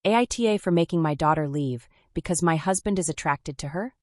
AITA for making my daughter leave because my husband is attracted to her?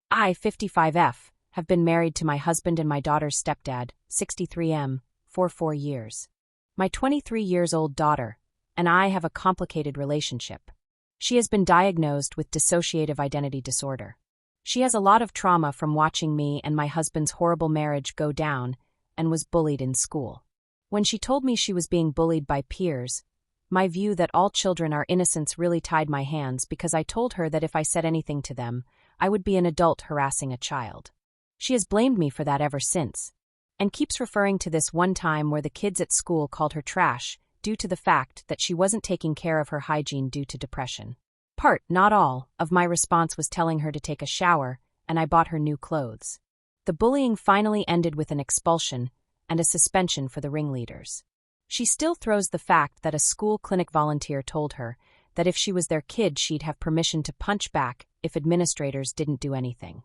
I, 55F, have been married to my husband and my daughter's stepdad, 63M, for 4 years. My 23-years-old daughter and I have a complicated relationship. She has been diagnosed with dissociative identity disorder. She has a lot of trauma from watching me and my husband's horrible marriage go down and was bullied in school. When she told me she was being bullied by peers, my view that all children are innocents really tied my hands because I told her that if I said anything to them, I would be an adult harassing a child. She has blamed me for that ever since, and keeps referring to this one time where the kids at school called her trash due to the fact that she wasn't taking care of her hygiene due to depression. Part, not all, of my response was telling her to take a shower, and I bought her new clothes. The bullying finally ended with an expulsion and a suspension for the ringleaders. She still throws the fact that a school clinic volunteer told her that if she was their kid she'd have permission to punch back if administrators didn't do anything.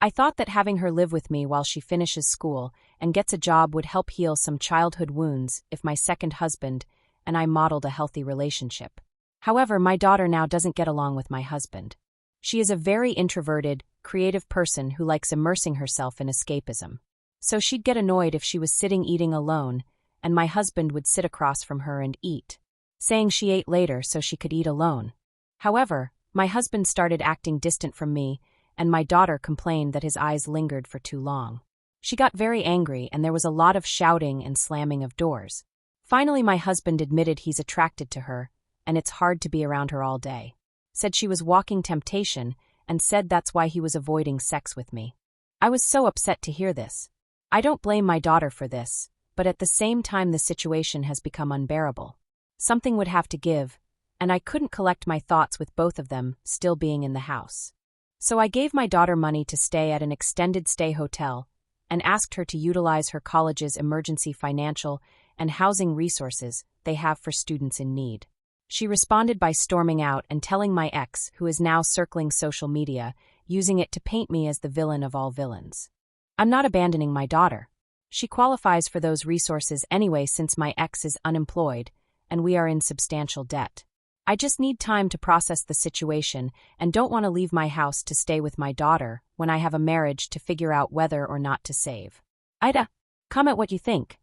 I thought that having her live with me while she finishes school and gets a job would help heal some childhood wounds if my second husband and I modeled a healthy relationship. However, my daughter now doesn't get along with my husband. She is a very introverted, creative person who likes immersing herself in escapism. So she'd get annoyed if she was sitting eating alone, and my husband would sit across from her and eat, saying she ate later so she could eat alone. However, my husband started acting distant from me, and my daughter complained that his eyes lingered for too long. She got very angry and there was a lot of shouting and slamming of doors. Finally, my husband admitted he's attracted to her, and it's hard to be around her all day. Said she was walking temptation, and said that's why he was avoiding sex with me. I was so upset to hear this. I don't blame my daughter for this, but at the same time the situation has become unbearable. Something would have to give, and I couldn't collect my thoughts with both of them still being in the house. So I gave my daughter money to stay at an extended stay hotel and asked her to utilize her college's emergency financial and housing resources they have for students in need. She responded by storming out and telling my ex, who is now circling social media, using it to paint me as the villain of all villains. I'm not abandoning my daughter. She qualifies for those resources anyway since my ex is unemployed and we are in substantial debt. I just need time to process the situation and don't want to leave my house to stay with my daughter when I have a marriage to figure out whether or not to save. AITA, comment what you think.